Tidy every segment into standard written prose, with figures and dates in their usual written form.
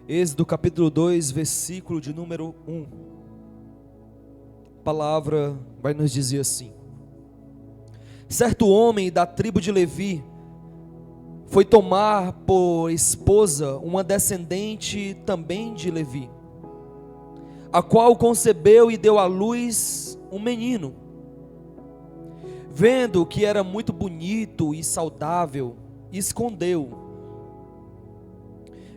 Êxodo capítulo 2, versículo de número 1. A palavra vai nos dizer assim: certo homem da tribo de Levi foi tomar por esposa uma descendente também de Levi, a qual concebeu e deu à luz um menino. Vendo que era muito bonito e saudável, escondeu.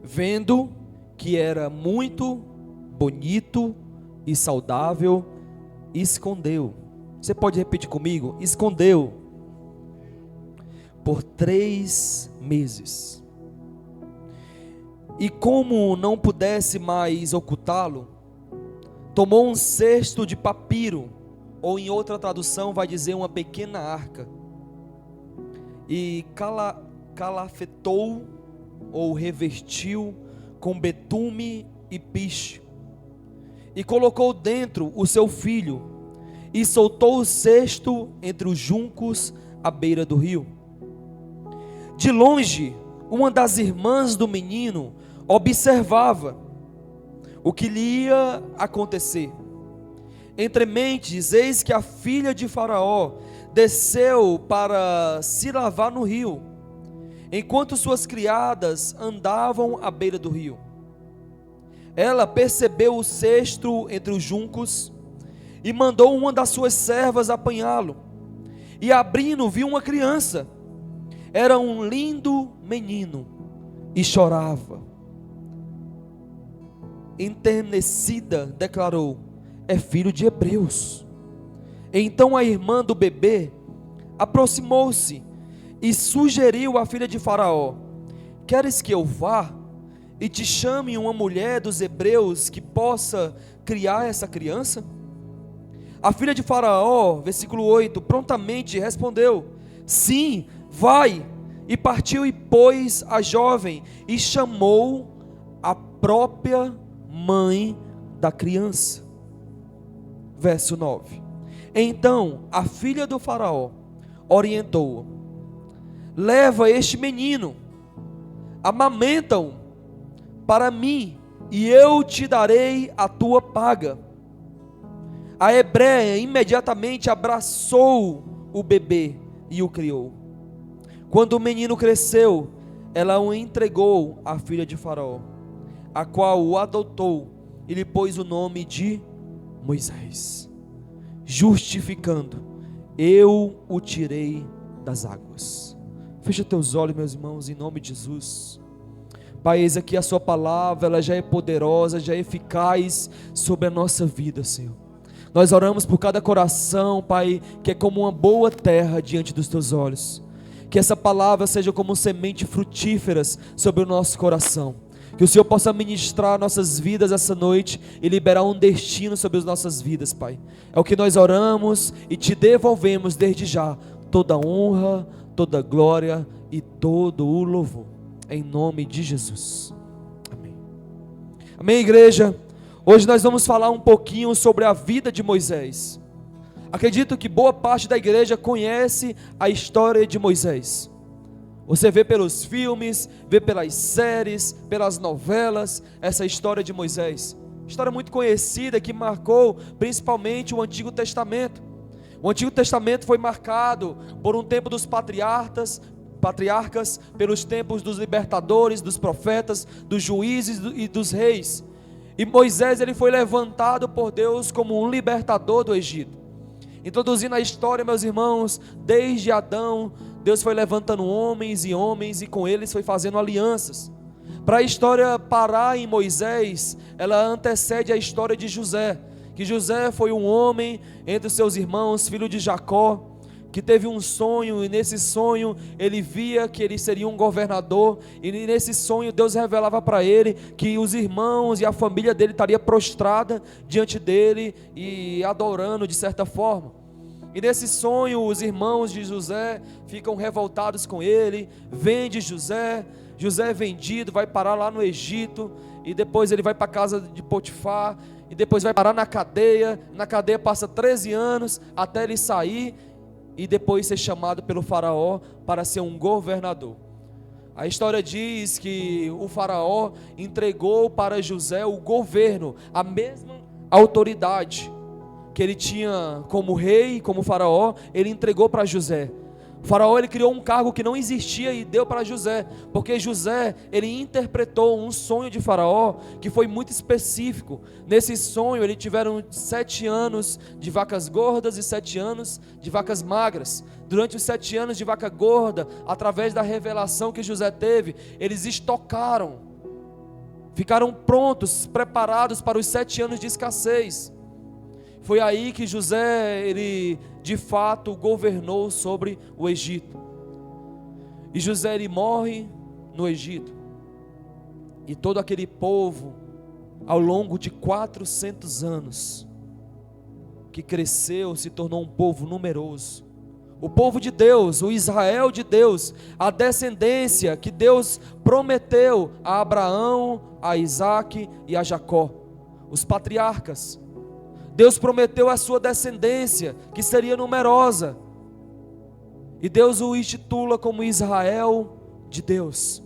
Vendo que era muito bonito e saudável, escondeu. Você pode repetir comigo? Escondeu. Por 3 meses. E como não pudesse mais ocultá-lo, tomou um cesto de papiro, ou em outra tradução vai dizer uma pequena arca, e calafetou ou revestiu com betume e piche, e colocou dentro o seu filho, e soltou o cesto entre os juncos à beira do rio. De longe, uma das irmãs do menino observava o que lhe ia acontecer. Entre mentes, eis que a filha de Faraó desceu para se lavar no rio, enquanto suas criadas andavam à beira do rio. Ela percebeu o cesto entre os juncos e mandou uma das suas servas apanhá-lo. E abrindo, viu uma criança. Era um lindo menino e chorava. Enternecida, declarou: é filho de hebreus. Então a irmã do bebê aproximou-se e sugeriu à filha de Faraó: queres que eu vá e te chame uma mulher dos hebreus que possa criar essa criança? A filha de Faraó, versículo 8, prontamente respondeu: sim, vai. E partiu e pôs a jovem e chamou a própria mãe da criança. Verso 9. Então a filha do Faraó orientou-o: leva este menino, amamenta-o para mim, e eu te darei a tua paga. A hebreia imediatamente abraçou o bebê e o criou. Quando o menino cresceu, ela o entregou à filha de Faraó, a qual o adotou e lhe pôs o nome de Moisés, justificando: eu o tirei das águas. Fecha teus olhos, meus irmãos, em nome de Jesus. Pai, eis aqui a sua palavra, ela já é poderosa, já é eficaz sobre a nossa vida, Senhor. Nós oramos por cada coração, Pai, que é como uma boa terra diante dos teus olhos. Que essa palavra seja como semente frutíferas sobre o nosso coração. Que o Senhor possa ministrar nossas vidas essa noite e liberar um destino sobre as nossas vidas, Pai. É o que nós oramos e te devolvemos desde já toda honra, toda glória e todo o louvor. Em nome de Jesus. Amém. Amém, igreja. Hoje nós vamos falar um pouquinho sobre a vida de Moisés. Acredito que boa parte da igreja conhece a história de Moisés. Você vê pelos filmes, vê pelas séries, pelas novelas, essa história de Moisés. História muito conhecida que marcou principalmente o Antigo Testamento. O Antigo Testamento foi marcado por um tempo dos patriarcas, pelos tempos dos libertadores, dos profetas, dos juízes e dos reis. E Moisés, ele foi levantado por Deus como um libertador do Egito. Introduzindo a história, meus irmãos, desde Adão, Deus foi levantando homens e com eles foi fazendo alianças. Para a história parar em Moisés, ela antecede a história de José, que José foi um homem entre os seus irmãos, filho de Jacó, que teve um sonho, e nesse sonho ele via que ele seria um governador, e nesse sonho Deus revelava para ele que os irmãos e a família dele estaria prostrada diante dele e adorando de certa forma. E nesse sonho os irmãos de José ficam revoltados com ele, vende José é vendido, vai parar lá no Egito, e depois ele vai para a casa de Potifar, e depois vai parar na cadeia passa 13 anos até ele sair, e depois ser chamado pelo faraó para ser um governador. A história diz que o faraó entregou para José o governo, a mesma autoridade que ele tinha como rei, como faraó, ele entregou para José. O faraó, ele criou um cargo que não existia e deu para José, porque José, ele interpretou um sonho de faraó que foi muito específico. Nesse sonho, eles tiveram 7 anos de vacas gordas e 7 anos de vacas magras. Durante os 7 anos de vaca gorda, através da revelação que José teve, eles estocaram, ficaram prontos, preparados para os 7 anos de escassez. Foi aí que José, ele de fato governou sobre o Egito. E José, ele morre no Egito. E todo aquele povo, ao longo de 400 anos, que cresceu, se tornou um povo numeroso. O povo de Deus, o Israel de Deus, a descendência que Deus prometeu a Abraão, a Isaque e a Jacó, os patriarcas. Deus prometeu a sua descendência, que seria numerosa, e Deus o intitula como Israel de Deus.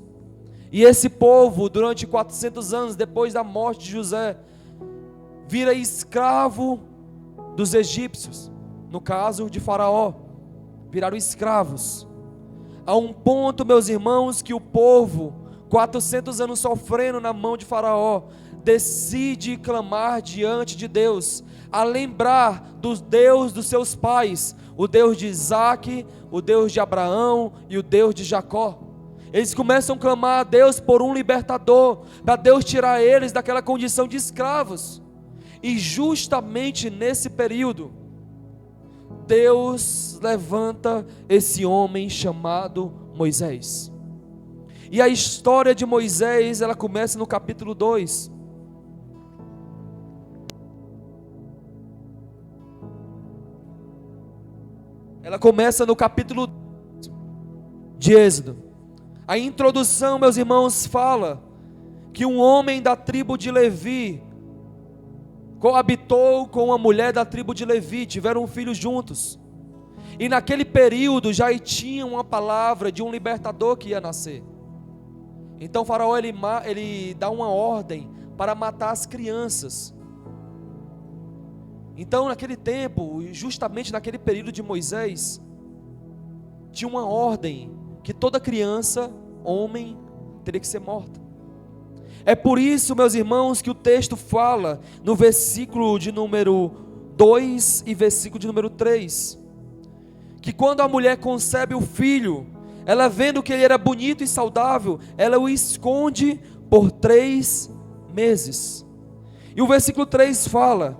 E esse povo, durante 400 anos, depois da morte de José, vira escravo dos egípcios, no caso de Faraó, viraram escravos, a um ponto, meus irmãos, que o povo, 400 anos sofrendo na mão de Faraó, decide clamar diante de Deus, a lembrar do Deus dos seus pais, o Deus de Isaque, o Deus de Abraão e o Deus de Jacó. Eles começam a clamar a Deus por um libertador, para Deus tirar eles daquela condição de escravos. E justamente nesse período, Deus levanta esse homem chamado Moisés. E a história de Moisés, ela começa no capítulo 2. Ela começa no capítulo de Êxodo. A introdução, meus irmãos, fala que um homem da tribo de Levi coabitou com uma mulher da tribo de Levi, tiveram um filho juntos. E naquele período já tinha uma palavra de um libertador que ia nascer. Então o faraó ele dá uma ordem para matar as crianças. Então naquele tempo, justamente naquele período de Moisés, tinha uma ordem que toda criança, homem, teria que ser morta. É por isso, meus irmãos, que o texto fala no versículo de número 2 e versículo de número 3, que quando a mulher concebe o filho, ela vendo que ele era bonito e saudável, ela o esconde por 3 meses. E o versículo 3 fala: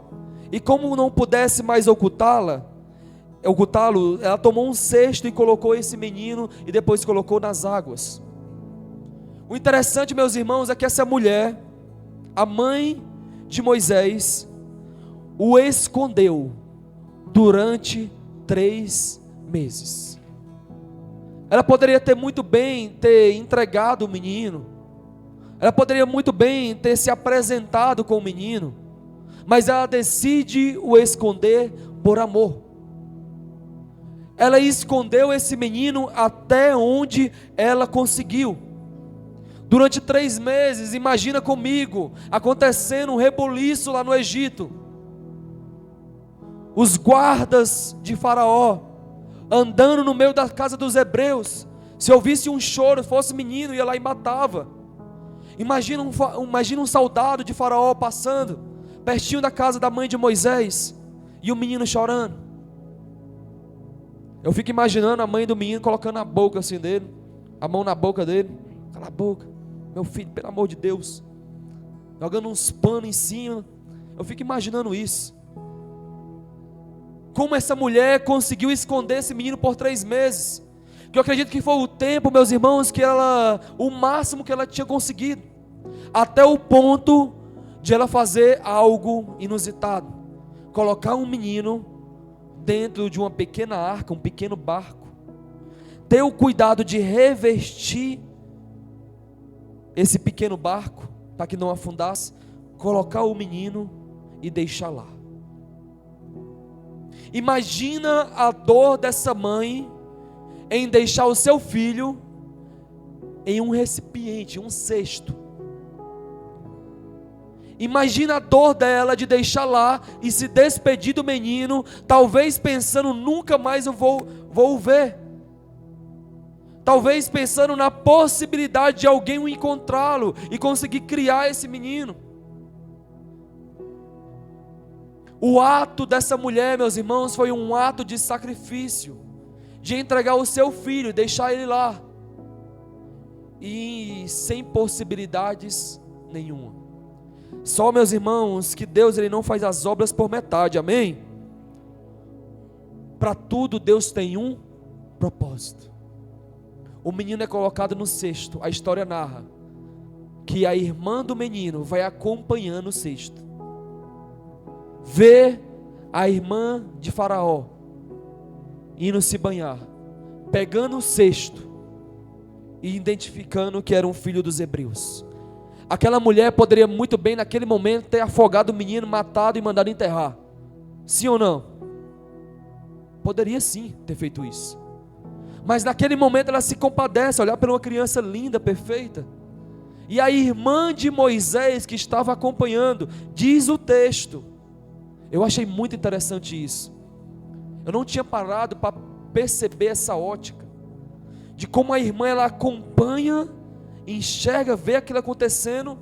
e como não pudesse mais ocultá-lo, ela tomou um cesto e colocou esse menino e depois colocou nas águas. O interessante, meus irmãos, é que essa mulher, a mãe de Moisés, o escondeu durante 3 meses. Ela poderia ter muito bem ter entregado o menino, ela poderia muito bem ter se apresentado com o menino, mas ela decide o esconder por amor. Ela escondeu esse menino até onde ela conseguiu. Durante 3 meses, imagina comigo, acontecendo um rebuliço lá no Egito. Os guardas de Faraó, andando no meio da casa dos hebreus, se ouvisse um choro, fosse menino, ia lá e matava. Imagina um soldado de Faraó passando, pertinho da casa da mãe de Moisés, e o menino chorando. Eu fico imaginando a mãe do menino colocando a boca assim dele, a mão na boca dele: cala a boca, meu filho, pelo amor de Deus, jogando uns panos em cima. Eu fico imaginando isso. Como essa mulher conseguiu esconder esse menino por 3 meses, que eu acredito que foi o tempo, meus irmãos, o máximo que ela tinha conseguido, até o ponto de ela fazer algo inusitado: colocar um menino dentro de uma pequena arca, um pequeno barco, ter o cuidado de revestir esse pequeno barco, para que não afundasse, colocar o menino e deixar lá. Imagina a dor dessa mãe em deixar o seu filho em um recipiente, um cesto. Imagina a dor dela de deixar lá e se despedir do menino, talvez pensando, nunca mais eu vou o ver. Talvez pensando na possibilidade de alguém o encontrá-lo e conseguir criar esse menino. O ato dessa mulher, meus irmãos, foi um ato de sacrifício, de entregar o seu filho, deixar ele lá, e sem possibilidades nenhuma. Só, meus irmãos, que Deus ele não faz as obras por metade, amém? Para tudo Deus tem um propósito. O menino é colocado no cesto, a história narra que a irmã do menino vai acompanhando o cesto, vê a irmã de Faraó indo se banhar, pegando o cesto e identificando que era um filho dos hebreus. Aquela mulher poderia muito bem naquele momento ter afogado o menino, matado e mandado enterrar, sim ou não? Poderia sim ter feito isso, mas naquele momento ela se compadece, olhar para uma criança linda, perfeita. E a irmã de Moisés que estava acompanhando, diz o texto, eu achei muito interessante isso, eu não tinha parado para perceber essa ótica, de como a irmã ela acompanha, enxerga, vê aquilo acontecendo,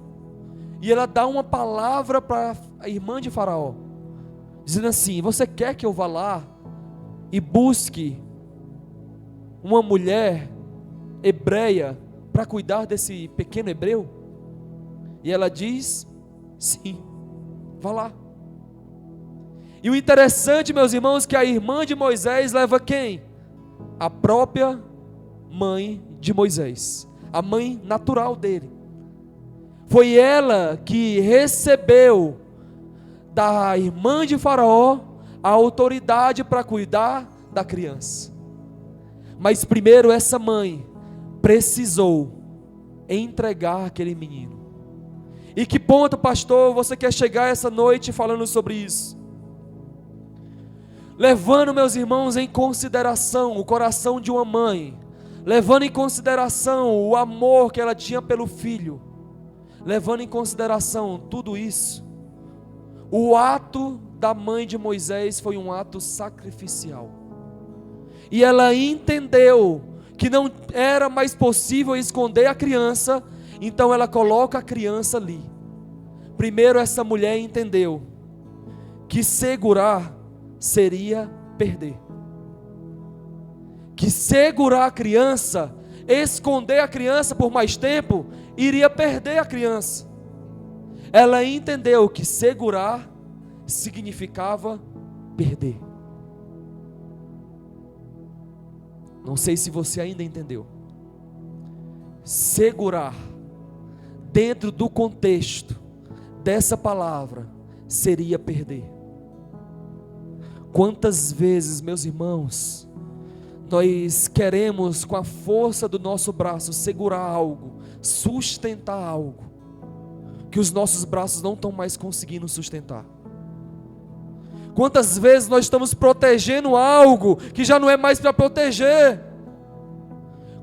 e ela dá uma palavra para a irmã de Faraó, dizendo assim: você quer que eu vá lá e busque uma mulher hebreia para cuidar desse pequeno hebreu? E ela diz: sim, vá lá. E o interessante, meus irmãos, que a irmã de Moisés leva quem? A própria mãe de Moisés, a mãe natural dele. Foi ela que recebeu da irmã de Faraó a autoridade para cuidar da criança. Mas primeiro essa mãe precisou entregar aquele menino. E que ponto, pastor, você quer chegar essa noite falando sobre isso? Levando, meus irmãos, em consideração o coração de uma mãe, levando em consideração o amor que ela tinha pelo filho, levando em consideração tudo isso, o ato da mãe de Moisés foi um ato sacrificial. E ela entendeu que não era mais possível esconder a criança, então ela coloca a criança ali. Primeiro essa mulher entendeu que segurar seria perder. Que segurar a criança, esconder a criança por mais tempo, iria perder a criança. Ela entendeu que segurar significava perder. Não sei se você ainda entendeu. Segurar, dentro do contexto dessa palavra, seria perder. Quantas vezes, meus irmãos, nós queremos com a força do nosso braço segurar algo, sustentar algo, que os nossos braços não estão mais conseguindo sustentar. Quantas vezes nós estamos protegendo algo que já não é mais para proteger?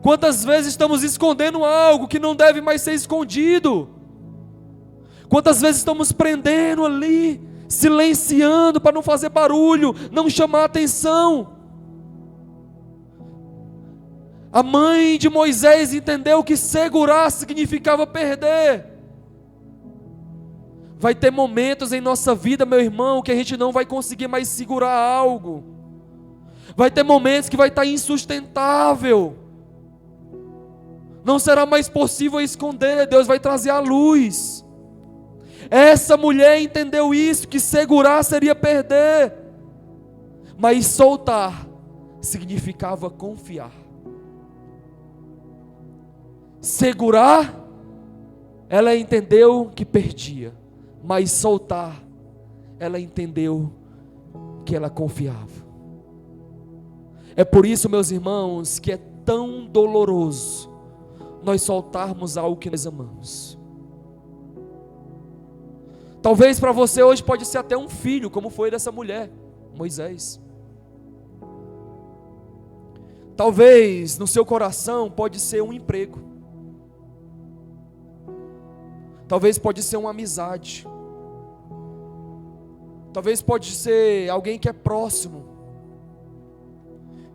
Quantas vezes estamos escondendo algo que não deve mais ser escondido? Quantas vezes estamos prendendo ali, silenciando para não fazer barulho, não chamar atenção? A mãe de Moisés entendeu que segurar significava perder. Vai ter momentos em nossa vida, meu irmão, que a gente não vai conseguir mais segurar algo. Vai ter momentos que vai estar insustentável. Não será mais possível esconder, Deus vai trazer a luz. Essa mulher entendeu isso, que segurar seria perder. Mas soltar significava confiar. Segurar, ela entendeu que perdia. Mas soltar, ela entendeu que ela confiava. É por isso, meus irmãos, que é tão doloroso nós soltarmos algo que nós amamos. Talvez para você hoje pode ser até um filho, como foi dessa mulher, Moisés. Talvez no seu coração pode ser um emprego. Talvez pode ser uma amizade. Talvez pode ser alguém que é próximo.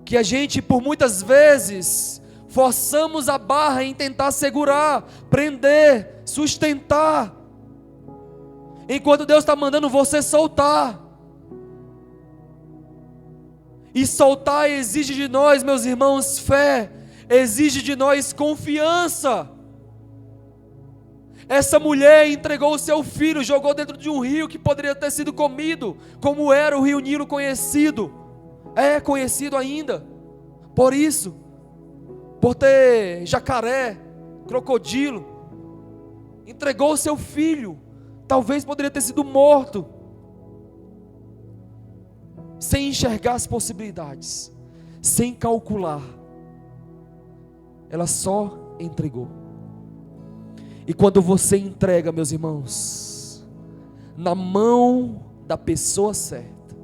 Que a gente, por muitas vezes, forçamos a barra em tentar segurar, prender, sustentar. Enquanto Deus está mandando você soltar. E soltar exige de nós, meus irmãos, fé. Exige de nós confiança. Essa mulher entregou o seu filho, jogou dentro de um rio que poderia ter sido comido, como era o rio Nilo conhecido. É conhecido ainda. Por isso, por ter jacaré, crocodilo, entregou o seu filho. Talvez poderia ter sido morto, sem enxergar as possibilidades, sem calcular. Ela só entregou. E quando você entrega, meus irmãos, na mão da pessoa certa,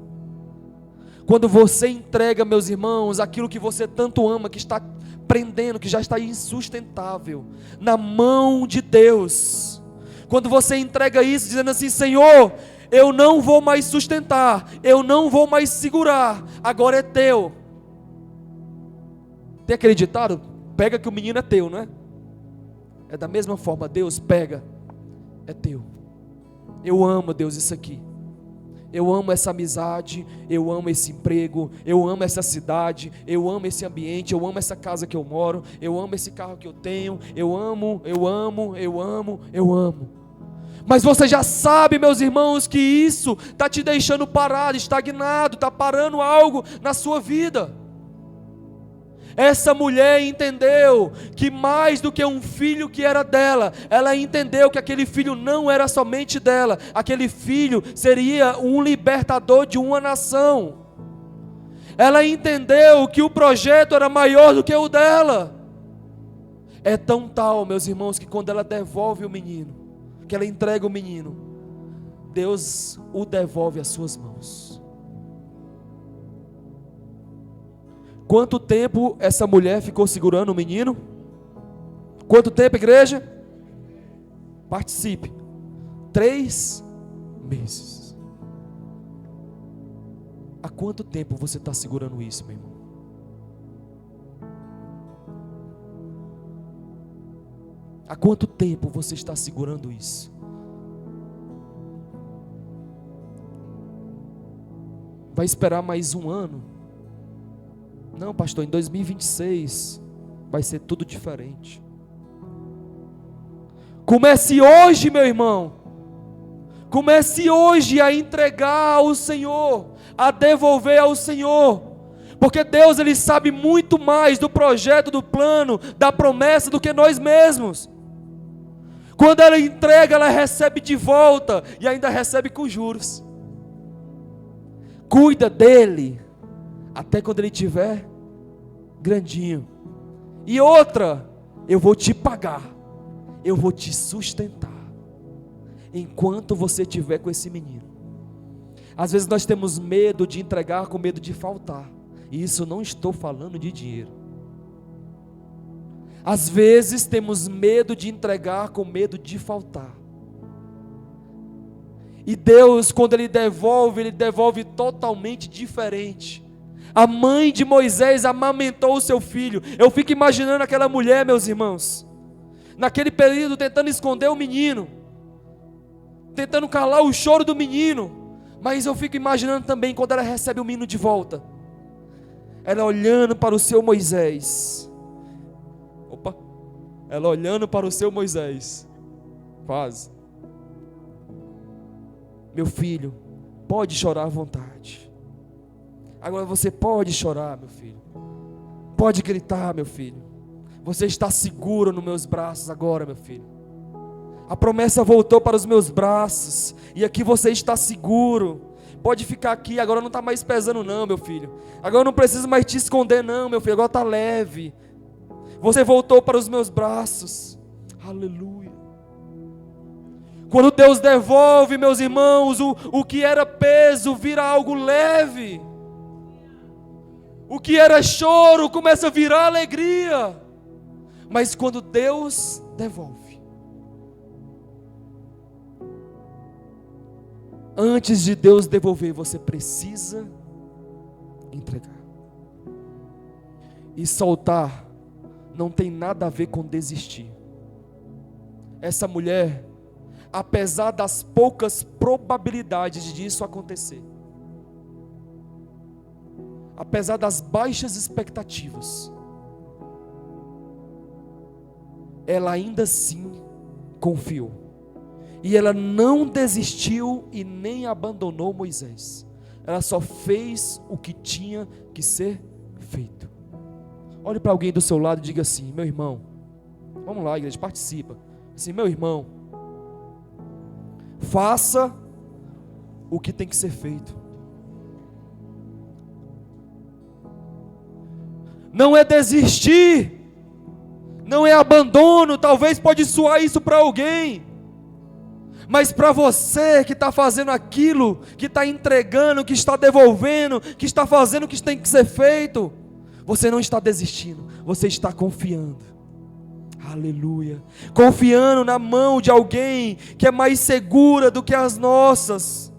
quando você entrega, meus irmãos, aquilo que você tanto ama, que está prendendo, que já está insustentável, na mão de Deus, quando você entrega isso, dizendo assim: Senhor, eu não vou mais sustentar, eu não vou mais segurar, agora é teu. Tem aquele ditado? Pega que o menino é teu, não é? É da mesma forma, Deus pega, é teu. Eu amo, Deus, isso aqui. Eu amo essa amizade, eu amo esse emprego, eu amo essa cidade, eu amo esse ambiente, eu amo essa casa que eu moro, eu amo esse carro que eu tenho, eu amo. Mas você já sabe, meus irmãos, que isso está te deixando parado, estagnado, está parando algo na sua vida. Essa mulher entendeu que mais do que um filho que era dela, ela entendeu que aquele filho não era somente dela, aquele filho seria um libertador de uma nação. Ela entendeu que o projeto era maior do que o dela. É tão tal, meus irmãos, que quando ela devolve o menino, que ela entrega o menino, Deus o devolve às suas mãos. Quanto tempo essa mulher ficou segurando o menino? Quanto tempo, igreja? Participe. 3 meses. Há quanto tempo você está segurando isso, meu irmão? Há quanto tempo você está segurando isso? Vai esperar mais um ano? Não, pastor, em 2026 vai ser tudo diferente. Comece hoje, meu irmão. Comece hoje a entregar ao Senhor, a devolver ao Senhor. Porque Deus, Ele sabe muito mais do projeto, do plano, da promessa do que nós mesmos. Quando ela entrega, ela recebe de volta e ainda recebe com juros. Cuida dele até quando ele estiver grandinho. E outra, eu vou te pagar, eu vou te sustentar enquanto você estiver com esse menino. Às vezes nós temos medo de entregar com medo de faltar. E isso não estou falando de dinheiro. Às vezes temos medo de entregar com medo de faltar. E Deus, quando Ele devolve totalmente diferente. A mãe de Moisés amamentou o seu filho. Eu fico imaginando aquela mulher, meus irmãos, naquele período tentando esconder o menino, tentando calar o choro do menino. Mas eu fico imaginando também quando ela recebe o menino de volta, ela olhando para o seu Moisés. Ela olhando para o seu Moisés. Meu filho, pode chorar à vontade. Agora você pode chorar, meu filho. Pode gritar, meu filho. Você está seguro nos meus braços agora, meu filho. A promessa voltou para os meus braços. E aqui você está seguro. Pode ficar aqui, agora não está mais pesando não, meu filho. Agora eu não preciso mais te esconder não, meu filho. Agora está leve. Você voltou para os meus braços. Aleluia. Quando Deus devolve, meus irmãos, o que era peso vira algo leve. O que era choro começa a virar alegria. Mas quando Deus devolve, Antes de Deus devolver, você precisa entregar. E soltar não tem nada a ver com desistir. Essa mulher, apesar das poucas probabilidades disso acontecer, apesar das baixas expectativas, ela ainda assim confiou. E ela não desistiu e nem abandonou Moisés. Ela só fez o que tinha que ser feito. Olhe para alguém do seu lado e diga assim: meu irmão, vamos lá, igreja, participa. Assim, meu irmão, faça o que tem que ser feito. Não é desistir, não é abandono. Talvez pode soar isso para alguém, mas para você que está fazendo aquilo, que está entregando, que está devolvendo, que está fazendo o que tem que ser feito, você não está desistindo, você está confiando. Aleluia. Confiando na mão de alguém que é mais segura do que as nossas.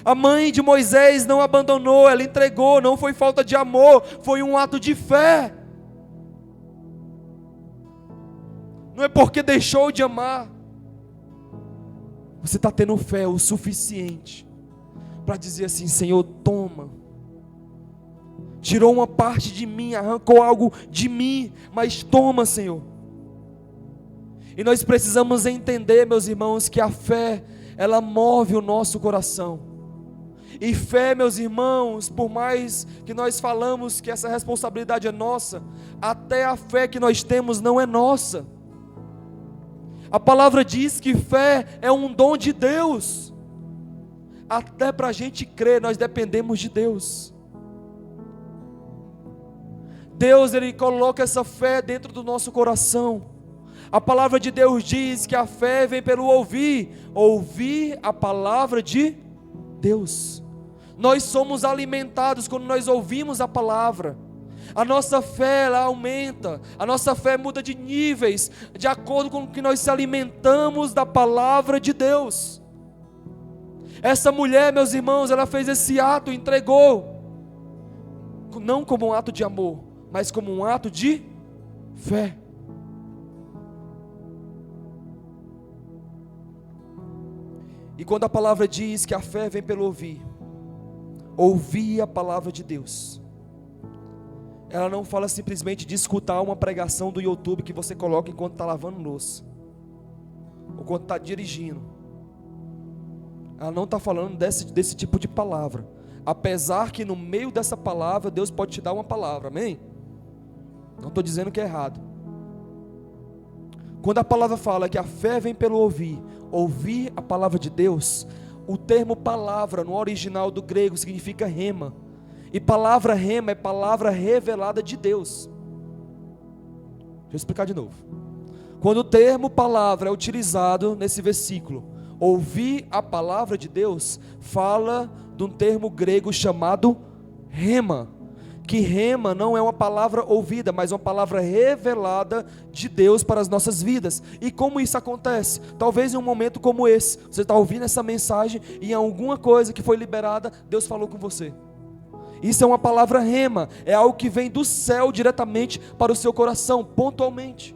A mãe de Moisés não abandonou, ela entregou. Não foi falta de amor, foi um ato de fé. Não é porque deixou de amar. Você está tendo fé o suficiente para dizer assim: Senhor, toma. Tirou uma parte de mim, arrancou algo de mim, mas toma, Senhor. E nós precisamos entender, meus irmãos, que a fé, ela move o nosso coração. E fé, meus irmãos, por mais que nós falamos que essa responsabilidade é nossa, até a fé que nós temos não é nossa. A palavra diz que fé é um dom de Deus. Até para a gente crer, nós dependemos de Deus. Deus, Ele coloca essa fé dentro do nosso coração. A palavra de Deus diz que a fé vem pelo ouvir a palavra de Deus. Nós somos alimentados quando nós ouvimos a palavra. A nossa fé, ela aumenta, a nossa fé muda de níveis, de acordo com o que nós se alimentamos da palavra de Deus. Essa mulher, meus irmãos, ela fez esse ato, entregou, não como um ato de amor, mas como um ato de fé. E quando a palavra diz que a fé vem pelo ouvir a palavra de Deus, ela não fala simplesmente de escutar uma pregação do YouTube que você coloca enquanto está lavando louça, ou quando está dirigindo. Ela não está falando desse tipo de palavra, apesar que no meio dessa palavra, Deus pode te dar uma palavra, amém? Não estou dizendo que é errado. Quando a palavra fala que a fé vem pelo ouvir a palavra de Deus, o termo palavra no original do grego significa rema, e palavra rema é palavra revelada de Deus. Deixa eu explicar de novo. Quando o termo palavra é utilizado nesse versículo, ouvir a palavra de Deus, fala de um termo grego chamado rema, que rema não é uma palavra ouvida, mas uma palavra revelada de Deus para as nossas vidas. E como isso acontece? Talvez em um momento como esse, você está ouvindo essa mensagem e em alguma coisa que foi liberada, Deus falou com você. Isso é uma palavra rema, é algo que vem do céu diretamente para o seu coração, pontualmente.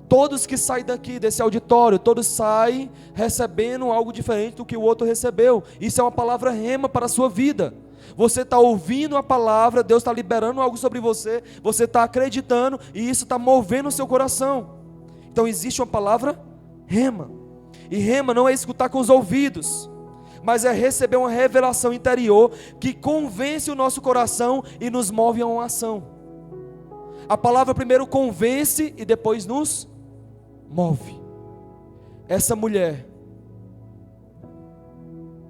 Todos que saem daqui, desse auditório, todos saem recebendo algo diferente do que o outro recebeu. Isso é uma palavra rema para a sua vida. Você está ouvindo a palavra, Deus está liberando algo sobre você, você está acreditando e isso está movendo o seu coração. Então existe uma palavra rema. E rema não é escutar com os ouvidos, mas é receber uma revelação interior que convence o nosso coração e nos move a uma ação. A palavra primeiro convence e depois nos move. Essa mulher,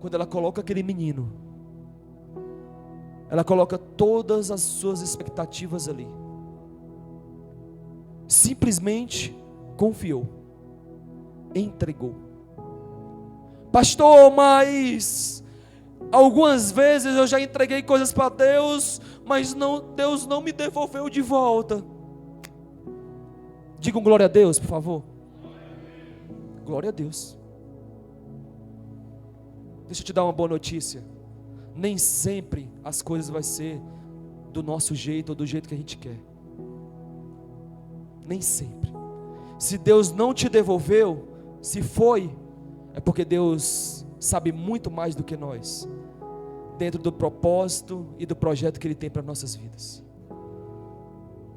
quando ela coloca aquele menino, ela coloca todas as suas expectativas ali. Simplesmente confiou, entregou. Pastor, mas algumas vezes eu já entreguei coisas para Deus, mas Deus não me devolveu de volta. Digam glória a Deus, por favor. Glória a Deus. Deixa eu te dar uma boa notícia. Nem sempre as coisas vão ser do nosso jeito ou do jeito que a gente quer. Nem sempre. Se Deus não te devolveu, se foi, é porque Deus sabe muito mais do que nós, dentro do propósito e do projeto que Ele tem para nossas vidas.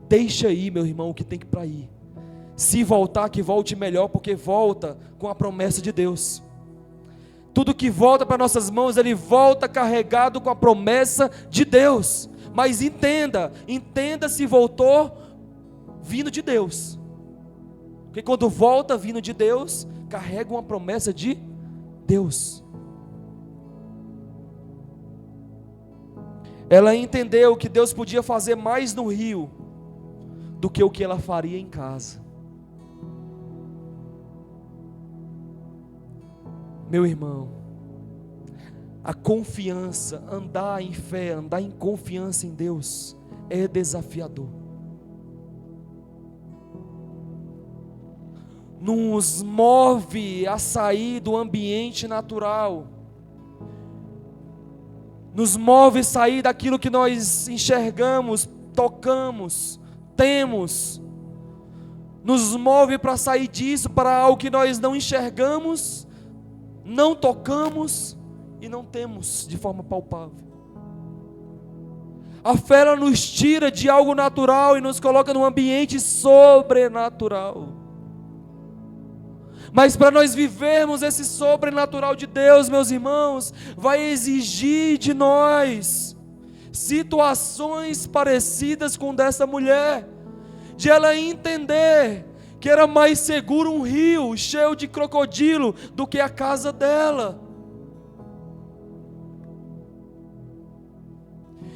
Deixa aí, meu irmão, o que tem que para ir. Se voltar, que volte melhor, porque volta com a promessa de Deus. Tudo que volta para nossas mãos, ele volta carregado com a promessa de Deus. Mas entenda se voltou vindo de Deus. Porque quando volta vindo de Deus, carrega uma promessa de Deus. Ela entendeu que Deus podia fazer mais no rio do que o que ela faria em casa. Meu irmão, a confiança, andar em fé, andar em confiança em Deus, é desafiador. Nos move a sair do ambiente natural, nos move a sair daquilo que nós enxergamos, tocamos, temos, nos move para sair disso, para algo que nós não enxergamos, não tocamos e não temos de forma palpável. A fé ela nos tira de algo natural e nos coloca num ambiente sobrenatural. Mas para nós vivermos esse sobrenatural de Deus, meus irmãos, vai exigir de nós situações parecidas com dessa mulher, de ela entender que era mais seguro um rio cheio de crocodilo do que a casa dela.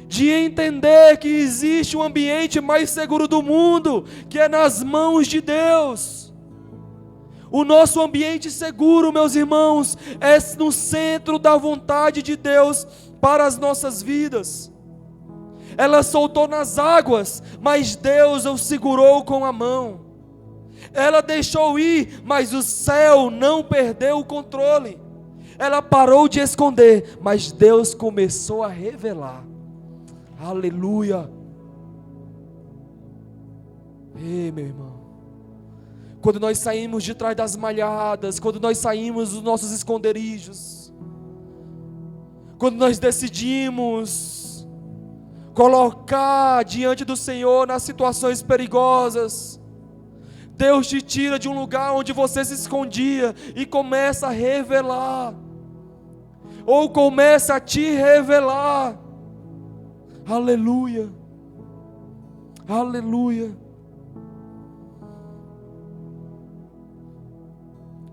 De entender que existe um ambiente mais seguro do mundo, que é nas mãos de Deus. O nosso ambiente seguro, meus irmãos, é no centro da vontade de Deus para as nossas vidas. Ela soltou nas águas, mas Deus o segurou com a mão. Ela deixou ir, mas o céu não perdeu o controle. Ela parou de esconder, mas Deus começou a revelar. Aleluia. Ei, meu irmão, quando nós saímos de trás das malhadas, quando nós saímos dos nossos esconderijos, quando nós decidimos colocar diante do Senhor nas situações perigosas, Deus te tira de um lugar onde você se escondia e começa a revelar, ou começa a te revelar. Aleluia, aleluia.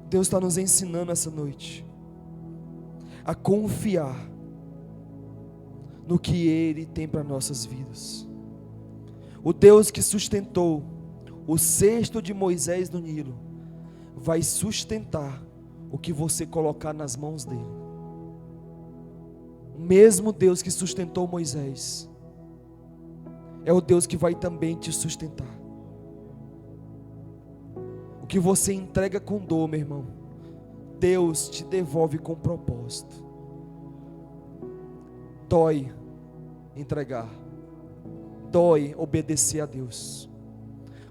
Deus está nos ensinando essa noite a confiar no que Ele tem para nossas vidas. O Deus que sustentou o cesto de Moisés no Nilo vai sustentar o que você colocar nas mãos dele. O mesmo Deus que sustentou Moisés é o Deus que vai também te sustentar. O que você entrega com dor, meu irmão, Deus te devolve com propósito. Dói entregar, dói obedecer a Deus,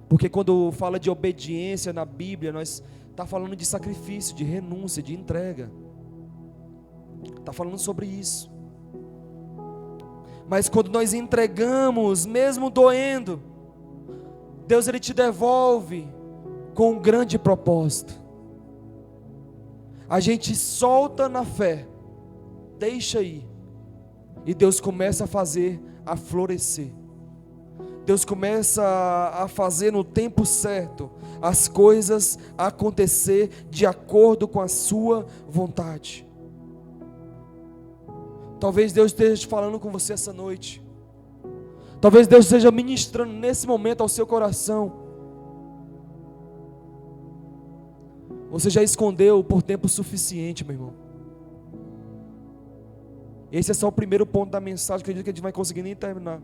porque quando fala de obediência na Bíblia, nós está falando de sacrifício, de renúncia, de entrega, está falando sobre isso. Mas quando nós entregamos, mesmo doendo, Deus ele te devolve com um grande propósito. A gente solta na fé, deixa ir, e Deus começa a fazer a florescer. Deus começa a fazer no tempo certo as coisas acontecer de acordo com a sua vontade. Talvez Deus esteja falando com você essa noite. Talvez Deus esteja ministrando nesse momento ao seu coração. Você já escondeu por tempo suficiente, meu irmão. Esse é só o primeiro ponto da mensagem, que eu acredito que a gente vai conseguir nem terminar.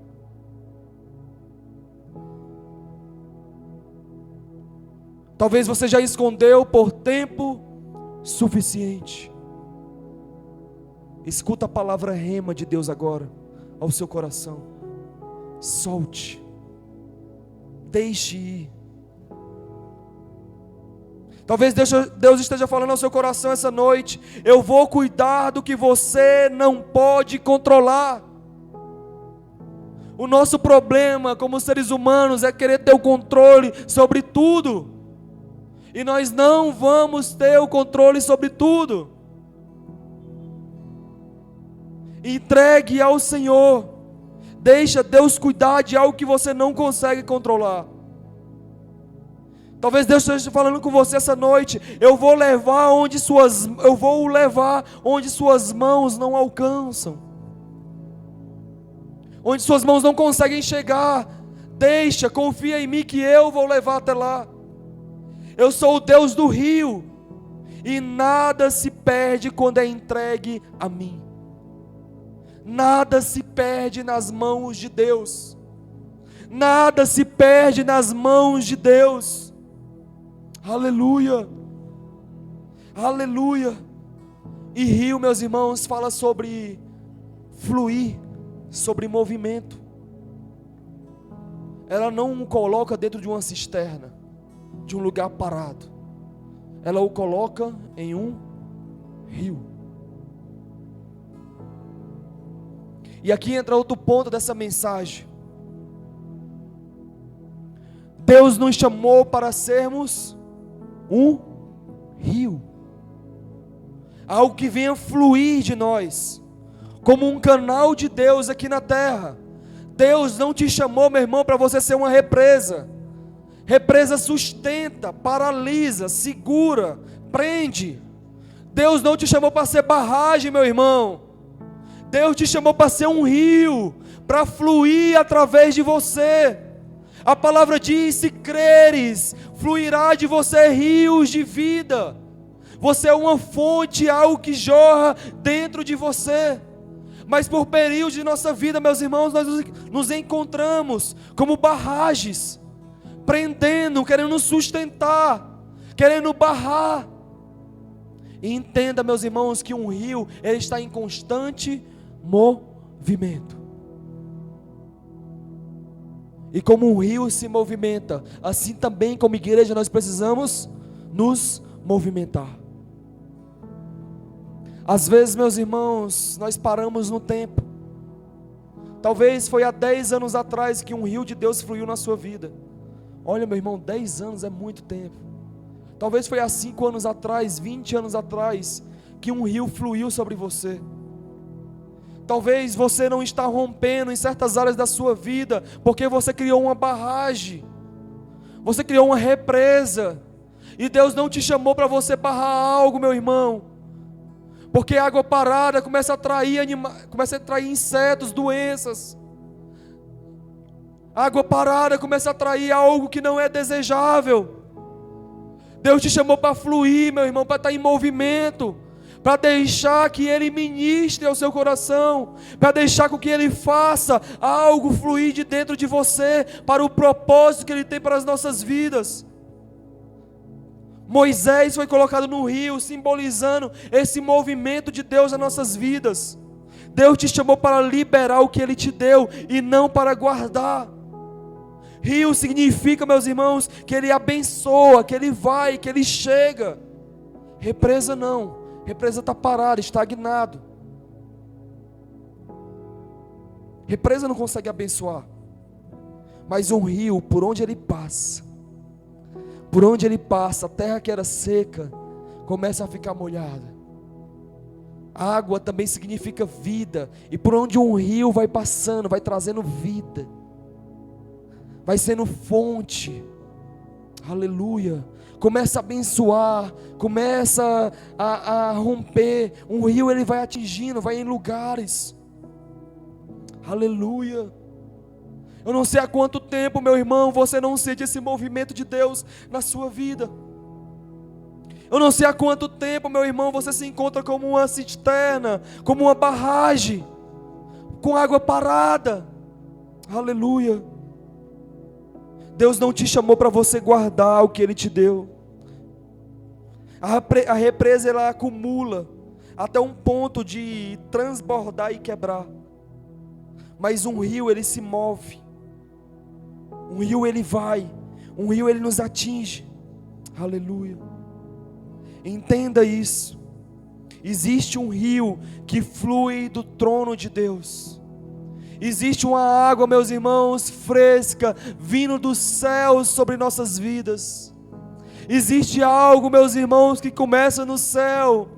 Talvez você já escondeu por tempo suficiente. Escuta a palavra rema de Deus agora ao seu coração. Solte. Deixe ir. Talvez Deus esteja falando ao seu coração essa noite: eu vou cuidar do que você não pode controlar. O nosso problema como seres humanos é querer ter o controle sobre tudo. E nós não vamos ter o controle sobre tudo. Entregue ao Senhor. Deixa Deus cuidar de algo que você não consegue controlar. Talvez Deus esteja falando com você essa noite: eu vou levar onde suas mãos não alcançam, onde suas mãos não conseguem chegar. Deixa, confia em mim que eu vou levar até lá. Eu sou o Deus do rio, e nada se perde quando é entregue a mim. Nada se perde nas mãos de Deus. Nada se perde nas mãos de Deus. Aleluia. Aleluia. E rio, meus irmãos, fala sobre fluir, sobre movimento. Ela não o coloca dentro de uma cisterna, de um lugar parado. Ela o coloca em um rio. E aqui entra outro ponto dessa mensagem. Deus nos chamou para sermos um rio. Algo que venha fluir de nós, como um canal de Deus aqui na terra. Deus não te chamou, meu irmão, para você ser uma represa. Represa sustenta, paralisa, segura, prende. Deus não te chamou para ser barragem, meu irmão. Deus te chamou para ser um rio, para fluir através de você. A palavra diz: se creres, fluirá de você rios de vida. Você é uma fonte, algo que jorra dentro de você. Mas por períodos de nossa vida, meus irmãos, nós nos encontramos como barragens, prendendo, querendo nos sustentar, querendo barrar. E entenda, meus irmãos, que um rio, ele está em constante movimento. E como um rio se movimenta, assim também como igreja nós precisamos nos movimentar. Às vezes, meus irmãos, nós paramos no tempo. Talvez foi há 10 anos atrás que um rio de Deus fluiu na sua vida. Olha, meu irmão, 10 anos é muito tempo. Talvez foi há 5 anos atrás, 20 anos atrás, que um rio fluiu sobre você. Talvez você não está rompendo em certas áreas da sua vida, porque você criou uma barragem, você criou uma represa, e Deus não te chamou para você barrar algo, meu irmão. Porque a água parada começa a atrair insetos, doenças. A água parada começa a atrair algo que não é desejável. Deus te chamou para fluir, meu irmão, para estar em movimento, para deixar que Ele ministre ao seu coração, para deixar com que Ele faça algo fluir de dentro de você, para o propósito que Ele tem para as nossas vidas. Moisés foi colocado no rio, simbolizando esse movimento de Deus nas nossas vidas. Deus te chamou para liberar o que Ele te deu, e não para guardar. Rio significa, meus irmãos, que Ele abençoa, que Ele vai, que Ele chega. Represa não, represa está parada, estagnado. Represa não consegue abençoar. Mas um rio, por onde ele passa, a terra que era seca começa a ficar molhada. Água também significa vida, e por onde um rio vai passando, vai trazendo vida, vai sendo fonte. Aleluia. Começa a abençoar, começa a romper. Um rio, ele vai atingindo, vai em lugares. Aleluia. Eu não sei há quanto tempo, meu irmão, você não sente esse movimento de Deus na sua vida. Eu não sei há quanto tempo, meu irmão, você se encontra como uma cisterna, como uma barragem, com água parada. Aleluia. Deus não te chamou para você guardar o que Ele te deu. A represa, ela acumula, até um ponto de transbordar e quebrar. Mas um rio, ele se move. Um rio, ele vai. Um rio, ele nos atinge. Aleluia. Entenda isso. Existe um rio que flui do trono de Deus. Existe uma água, meus irmãos, fresca, vindo dos céus sobre nossas vidas. Existe algo, meus irmãos, que começa no céu.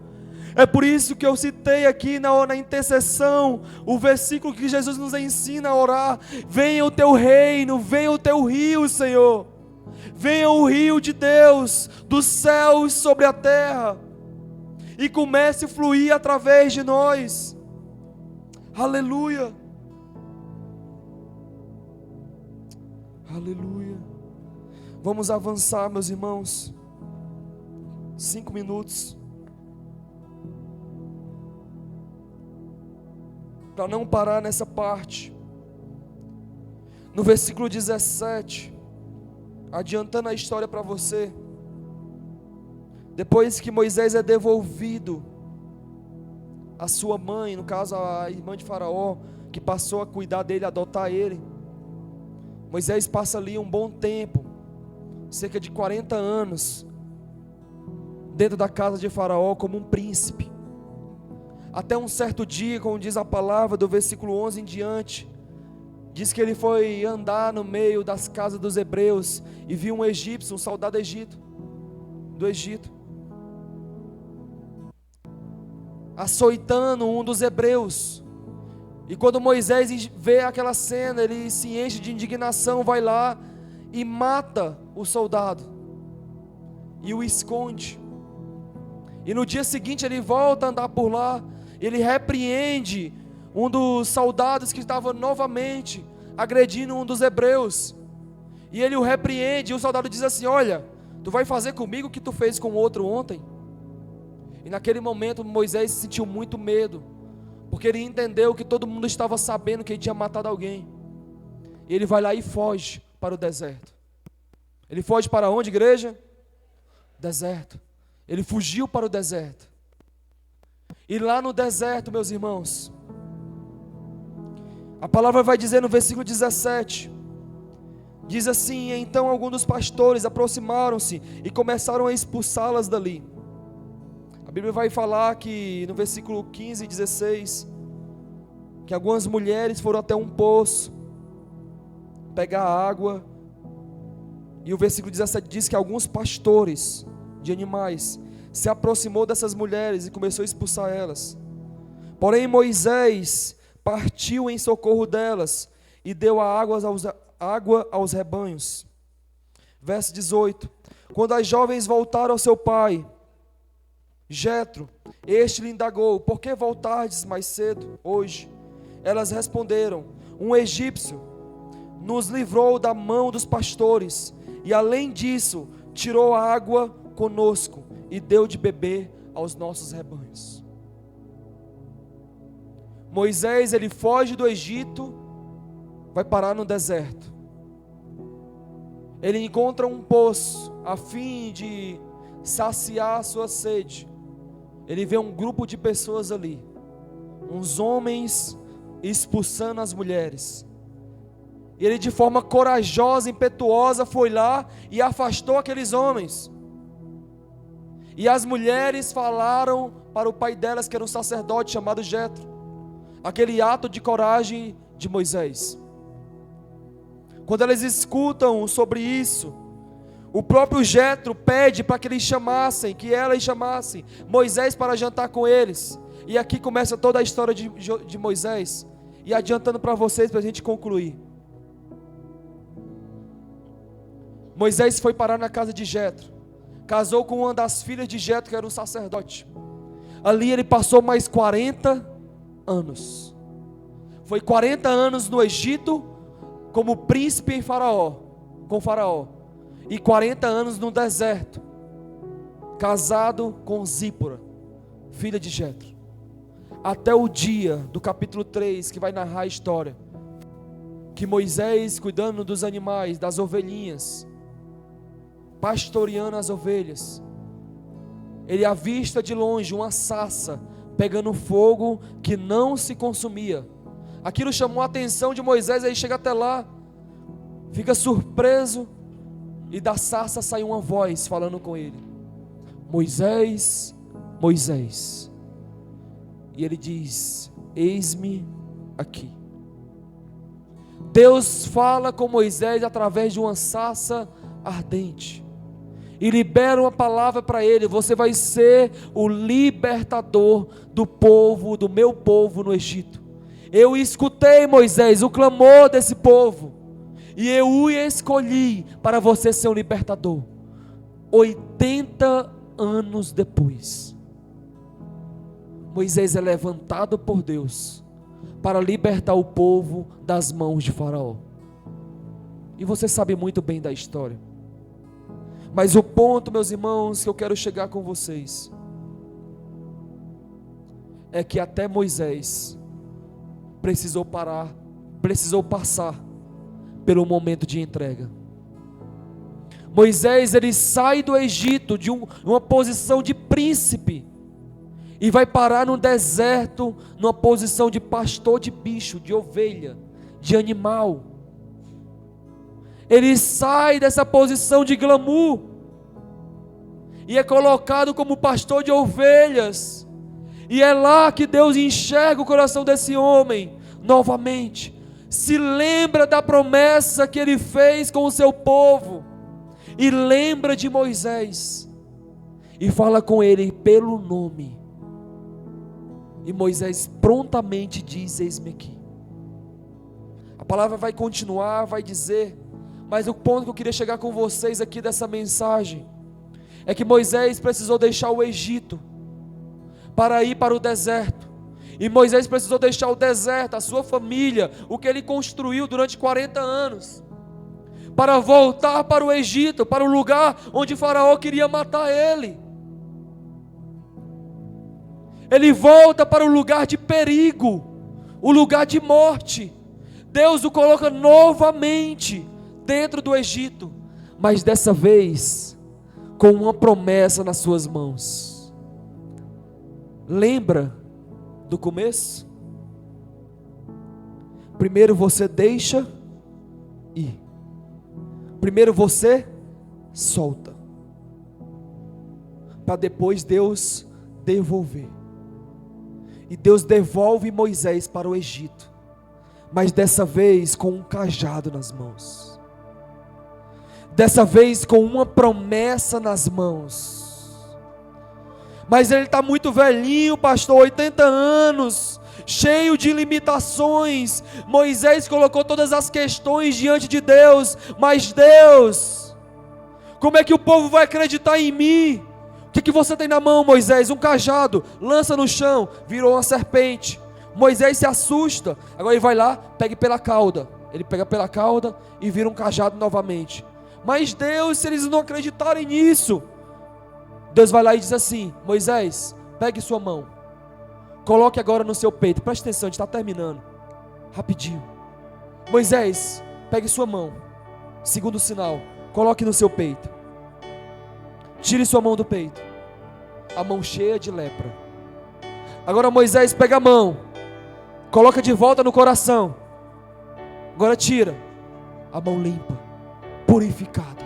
É por isso que eu citei aqui na intercessão o versículo que Jesus nos ensina a orar: venha o teu reino, venha o teu rio, Senhor. Venha o rio de Deus, dos céus sobre a terra, e comece a fluir através de nós. Aleluia. Aleluia. Vamos avançar, meus irmãos. 5 minutos. Para não parar nessa parte. No versículo 17, adiantando a história para você. Depois que Moisés é devolvido à sua mãe, no caso a irmã de Faraó, que passou a cuidar dele, adotar ele, Moisés passa ali um bom tempo, cerca de 40 anos, dentro da casa de Faraó como um príncipe. Até um certo dia, como diz a palavra do versículo 11 em diante, diz que ele foi andar no meio das casas dos hebreus e viu um egípcio, um soldado do Egito, açoitando um dos hebreus. E quando Moisés vê aquela cena, ele se enche de indignação, vai lá e mata o soldado e o esconde. E no dia seguinte ele volta a andar por lá, ele repreende um dos soldados que estava novamente agredindo um dos hebreus, e ele o repreende, e o soldado diz assim: olha, tu vai fazer comigo o que tu fez com o outro ontem? E naquele momento Moisés sentiu muito medo, porque ele entendeu que todo mundo estava sabendo que ele tinha matado alguém. E ele vai lá e foge para o deserto. Ele foge para onde, igreja? Deserto. Ele fugiu para o deserto. E lá no deserto, meus irmãos, a palavra vai dizer no versículo 17, diz assim: então alguns dos pastores aproximaram-se e começaram a expulsá-las dali. A Bíblia vai falar que no versículo 15 e 16, que algumas mulheres foram até um poço pegar água, e o versículo 17 diz que alguns pastores de animais se aproximou dessas mulheres e começou a expulsar elas. Porém Moisés partiu em socorro delas e deu água aos rebanhos. Verso 18: quando as jovens voltaram ao seu pai Jetro, este lhe indagou: por que voltardes mais cedo hoje? Elas responderam: um egípcio nos livrou da mão dos pastores, e além disso tirou a água conosco e deu de beber aos nossos rebanhos. Moisés, ele foge do Egito, vai parar no deserto. Ele encontra um poço a fim de saciar a sua sede. Ele vê um grupo de pessoas ali, uns homens expulsando as mulheres. E ele, de forma corajosa, impetuosa, foi lá e afastou aqueles homens. E as mulheres falaram para o pai delas, que era um sacerdote chamado Jetro, aquele ato de coragem de Moisés. Quando elas escutam sobre isso, o próprio Jetro pede para que elas chamassem Moisés para jantar com eles. E aqui começa toda a história de Moisés. E adiantando para vocês, para a gente concluir. Moisés foi parar na casa de Jetro, casou com uma das filhas de Jetro, que era um sacerdote. Ali ele passou mais 40 anos. Foi 40 anos no Egito, como príncipe com Faraó. E 40 anos no deserto, casado com Zípora, filha de Jetro. Até o dia do capítulo 3, que vai narrar a história, que Moisés, cuidando dos animais, das ovelhinhas, pastoreando as ovelhas, ele avista de longe uma sarça pegando fogo que não se consumia. Aquilo chamou a atenção de Moisés, aí chega até lá, fica surpreso, e da sarça sai uma voz falando com ele: Moisés, Moisés. E ele diz: eis-me aqui. Deus fala com Moisés através de uma sarça ardente e libera uma palavra para ele: você vai ser o libertador do povo, do meu povo no Egito. Eu escutei, Moisés, o clamor desse povo, e eu o escolhi para você ser um libertador. 80 anos depois, Moisés é levantado por Deus para libertar o povo das mãos de Faraó. E você sabe muito bem da história. Mas o ponto, meus irmãos, que eu quero chegar com vocês é que até Moisés precisou passar pelo momento de entrega. Moisés, ele sai do Egito de uma posição de príncipe e vai parar no deserto, numa posição de pastor de bicho, de ovelha, de animal. Ele sai dessa posição de glamour e é colocado como pastor de ovelhas. E é lá que Deus enxerga o coração desse homem novamente. Se lembra da promessa que ele fez com o seu povo, e lembra de Moisés, e fala com ele pelo nome. E Moisés prontamente diz: eis-me aqui. A palavra vai continuar, vai dizer, mas o ponto que eu queria chegar com vocês aqui dessa mensagem é que Moisés precisou deixar o Egito para ir para o deserto. E Moisés precisou deixar o deserto, a sua família, o que ele construiu durante 40 anos, para voltar para o Egito, para o lugar onde Faraó queria matar ele. Ele volta para o lugar de perigo, o lugar de morte. Deus o coloca novamente dentro do Egito, mas dessa vez com uma promessa nas suas mãos. Lembra do começo? Primeiro você deixa ir. Primeiro você solta, para depois Deus devolver. E Deus devolve Moisés para o Egito, mas dessa vez com um cajado nas mãos, dessa vez com uma promessa nas mãos. Mas ele está muito velhinho, pastor, 80 anos, cheio de limitações. Moisés colocou todas as questões diante de Deus, mas Deus, como é que o povo vai acreditar em mim? O que você tem na mão, Moisés? Um cajado. Lança no chão, virou uma serpente. Moisés se assusta, agora ele vai lá, pega pela cauda. Ele pega pela cauda e vira um cajado novamente. Mas Deus, se eles não acreditarem nisso, Deus vai lá e diz assim: Moisés, pegue sua mão, coloque agora no seu peito. Preste atenção, a gente está terminando, rapidinho. Moisés, pegue sua mão, segundo sinal, coloque no seu peito. Tire sua mão do peito, a mão cheia de lepra. Agora Moisés, pega a mão, coloca de volta no coração. Agora tira, a mão limpa, purificada.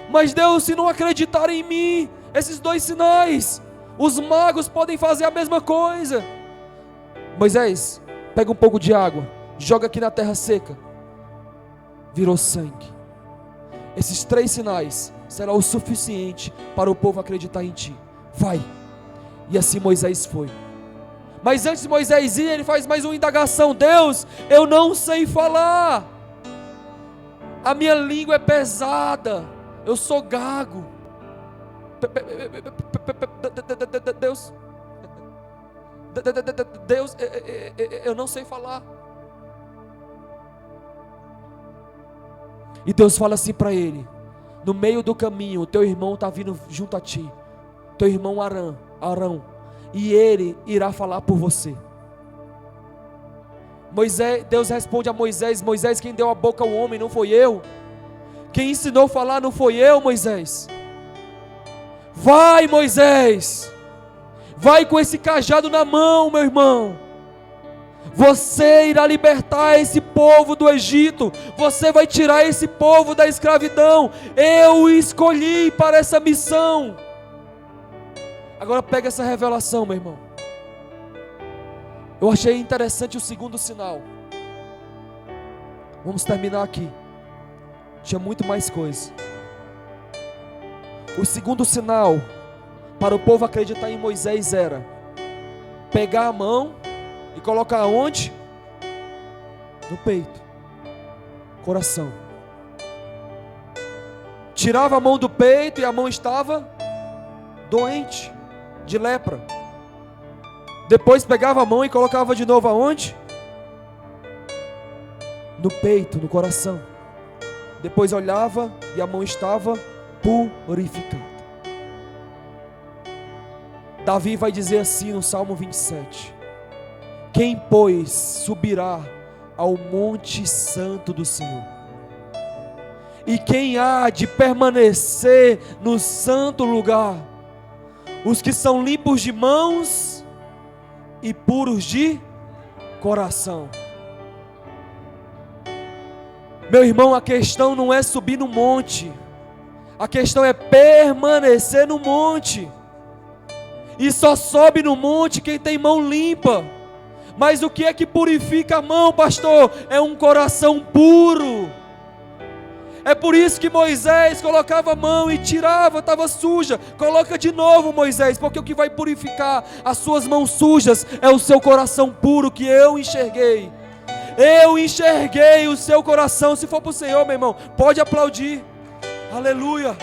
Mas Deus, se não acreditar em mim, esses dois sinais, os magos podem fazer a mesma coisa. Moisés, pega um pouco de água, joga aqui na terra seca. Virou sangue. Esses 3 sinais será o suficiente para o povo acreditar em ti. Vai. E assim Moisés foi. Mas antes de Moisés ir, ele faz mais uma indagação: Deus, eu não sei falar, a minha língua é pesada, eu sou gago. Deus, eu não sei falar. E Deus fala assim para ele: no meio do caminho, o teu irmão está vindo junto a ti, teu irmão Arão, e ele irá falar por você. Deus responde a Moisés: Moisés, quem deu a boca ao homem não foi eu, quem ensinou a falar não foi eu, Moisés. Vai, Moisés, Vai com esse cajado na mão, meu irmão. Você irá libertar esse povo do Egito. Você vai tirar esse povo da escravidão. Eu o escolhi para essa missão. Agora pega essa revelação, meu irmão. Eu achei interessante o segundo sinal. Vamos terminar aqui. Tinha muito mais coisa. O segundo sinal para o povo acreditar em Moisés era pegar a mão e colocar onde? No peito, coração. Tirava a mão do peito e a mão estava doente, de lepra. Depois pegava a mão e colocava de novo aonde? No peito, no coração. Depois olhava e a mão estava purificada. Davi vai dizer assim no Salmo 27: quem, pois, subirá ao monte santo do Senhor? E quem há de permanecer no santo lugar? Os que são limpos de mãos e puros de coração. Meu irmão, a questão não é subir no monte, a questão é permanecer no monte. E só sobe no monte quem tem mão limpa. Mas o que é que purifica a mão, pastor? É um coração puro. É por isso que Moisés colocava a mão e tirava, estava suja. Coloca de novo, Moisés, porque o que vai purificar as suas mãos sujas é o seu coração puro, que eu enxerguei. Eu enxerguei o seu coração. Se for para o Senhor, meu irmão, pode aplaudir. Aleluia.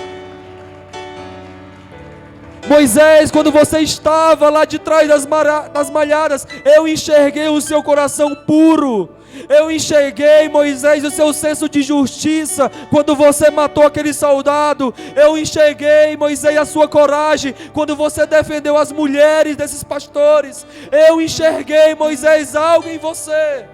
Moisés, quando você estava lá de trás das malhadas, eu enxerguei o seu coração puro. Eu enxerguei, Moisés, o seu senso de justiça quando você matou aquele soldado. Eu enxerguei, Moisés, a sua coragem quando você defendeu as mulheres desses pastores. Eu enxerguei, Moisés, algo em você.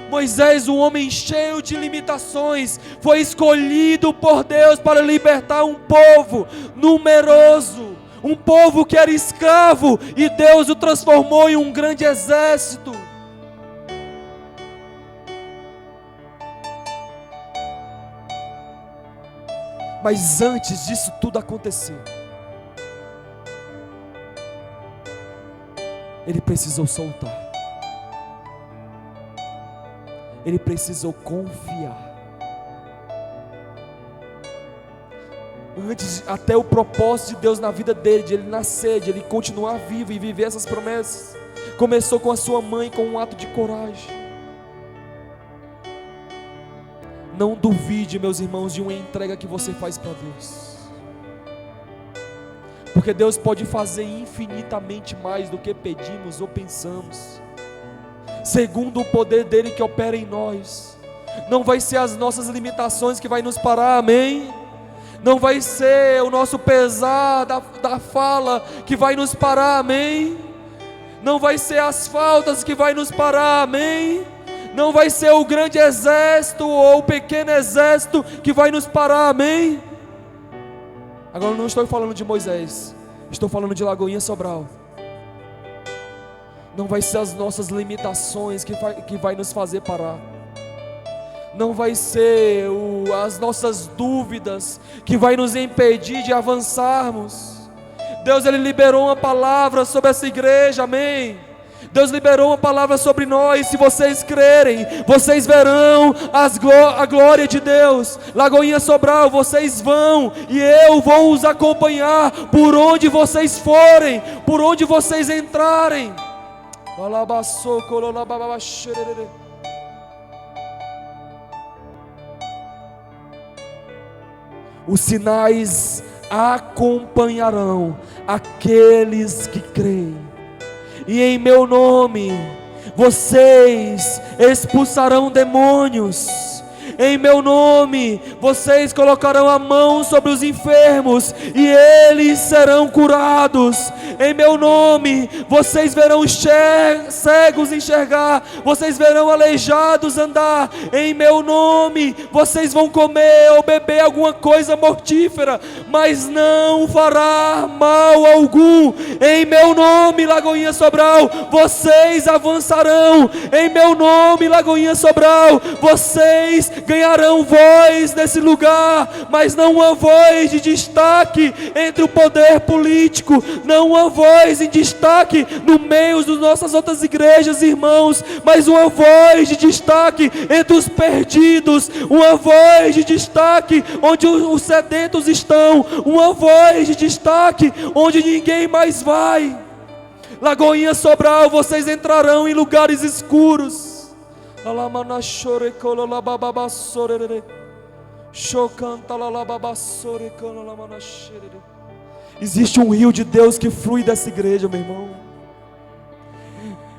Moisés, um homem cheio de limitações, foi escolhido por Deus para libertar um povo numeroso, um povo que era escravo, e Deus o transformou em um grande exército. Mas antes disso tudo acontecer, ele precisou soltar. Ele precisou confiar. Antes, até o propósito de Deus na vida dele, de ele nascer, de ele continuar vivo e viver essas promessas, começou com a sua mãe, com um ato de coragem. Não duvide, meus irmãos, de uma entrega que você faz para Deus, porque Deus pode fazer infinitamente mais do que pedimos ou pensamos, segundo o poder dele que opera em nós. Não vai ser as nossas limitações que vai nos parar, amém? Não vai ser o nosso pesar da fala que vai nos parar, amém? Não vai ser as faltas que vai nos parar, amém? Não vai ser o grande exército ou o pequeno exército que vai nos parar, amém? Agora eu não estou falando de Moisés, estou falando de Lagoinha Sobral. Não vai ser as nossas limitações que vai nos fazer parar. Não vai ser as nossas dúvidas que vai nos impedir de avançarmos. Deus, Ele liberou uma palavra sobre essa igreja, amém? Deus liberou uma palavra sobre nós. Se vocês crerem, vocês verão a glória de Deus. Lagoinha Sobral, vocês vão, e eu vou os acompanhar por onde vocês forem, por onde vocês entrarem. Os sinais acompanharão aqueles que creem, e em meu nome vocês expulsarão demônios. Em meu nome vocês colocarão a mão sobre os enfermos e eles serão curados. em meu nome. Vocês verão cegos enxergar, vocês verão aleijados andar, em meu nome. Vocês vão comer ou beber alguma coisa mortífera, mas não fará mal algum, em meu nome, Lagoinha Sobral. Vocês avançarão, em meu nome, Lagoinha Sobral. Vocês ganharão voz nesse lugar, mas não uma voz de destaque entre o poder político, não uma voz em destaque no meio das nossas outras igrejas, irmãos, mas uma voz de destaque entre os perdidos, uma voz de destaque onde os sedentos estão, uma voz de destaque onde ninguém mais vai. Lagoinha Sobral, vocês entrarão em lugares escuros. Existe um rio de Deus que flui dessa igreja, meu irmão.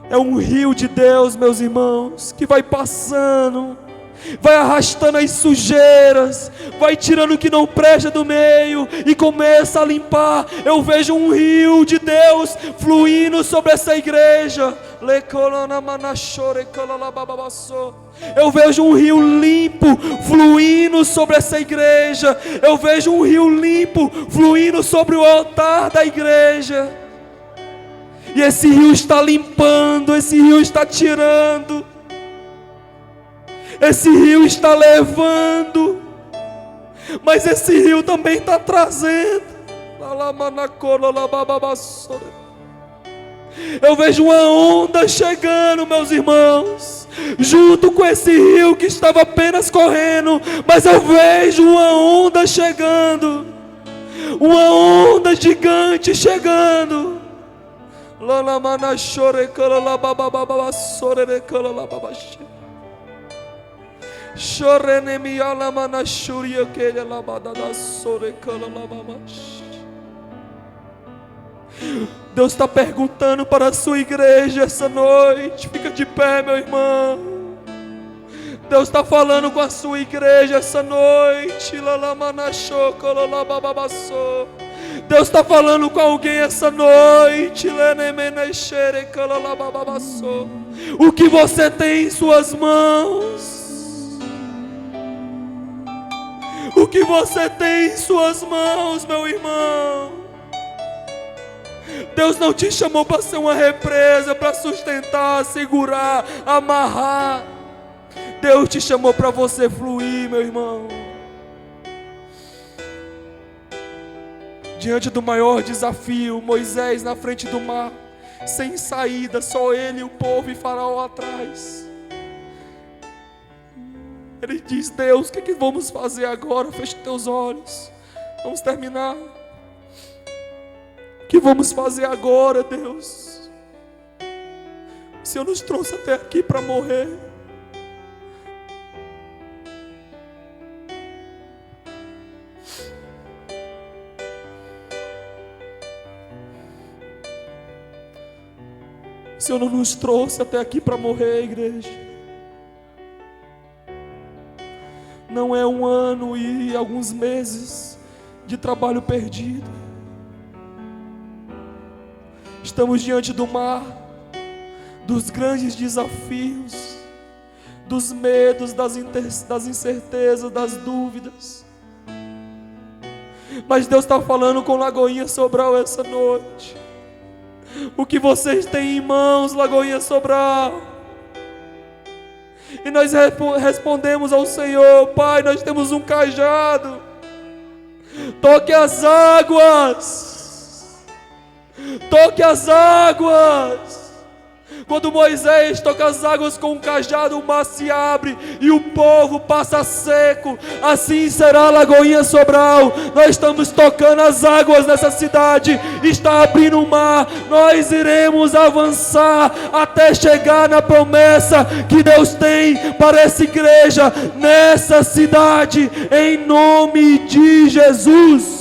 É um rio de Deus, meus irmãos, que vai passando, vai arrastando as sujeiras, vai tirando o que não presta do meio e começa a limpar. Eu vejo um rio de Deus fluindo sobre essa igreja. Eu vejo um rio limpo fluindo sobre essa igreja. Eu vejo um rio limpo fluindo sobre o altar da igreja. E esse rio está limpando, esse rio está tirando, esse rio está levando, mas esse rio também está trazendo. Eu vejo uma onda chegando, meus irmãos, junto com esse rio que estava apenas correndo, mas eu vejo uma onda chegando, uma onda gigante chegando. Deus está perguntando para a sua igreja essa noite. Fica de pé, meu irmão. Deus está falando com a sua igreja essa noite. Deus está falando com alguém essa noite. O que você tem em suas mãos? O que você tem em suas mãos, meu irmão? Deus não te chamou para ser uma represa, para sustentar, segurar, amarrar. Deus te chamou para você fluir, meu irmão. Diante do maior desafio, Moisés na frente do mar, sem saída, só ele, o povo e Faraó atrás. Ele diz: Deus, o que vamos fazer agora? Feche teus olhos, vamos terminar. O que vamos fazer agora, Deus? O Senhor nos trouxe até aqui para morrer. O Senhor não nos trouxe até aqui para morrer, igreja. Não é um ano e alguns meses de trabalho perdido. Estamos diante do mar, dos grandes desafios, dos medos, das incertezas, das dúvidas. Mas Deus está falando com Lagoinha Sobral essa noite. O que vocês têm em mãos, Lagoinha Sobral? E nós respondemos ao Senhor: Pai, nós temos um cajado. Toque as águas. Toque as águas. Quando Moisés toca as águas com um cajado, o mar se abre e o povo passa seco. Assim será Lagoinha Sobral. Nós estamos tocando as águas nessa cidade, está abrindo o mar. Nós iremos avançar até chegar na promessa que Deus tem para essa igreja, nessa cidade, em nome de Jesus.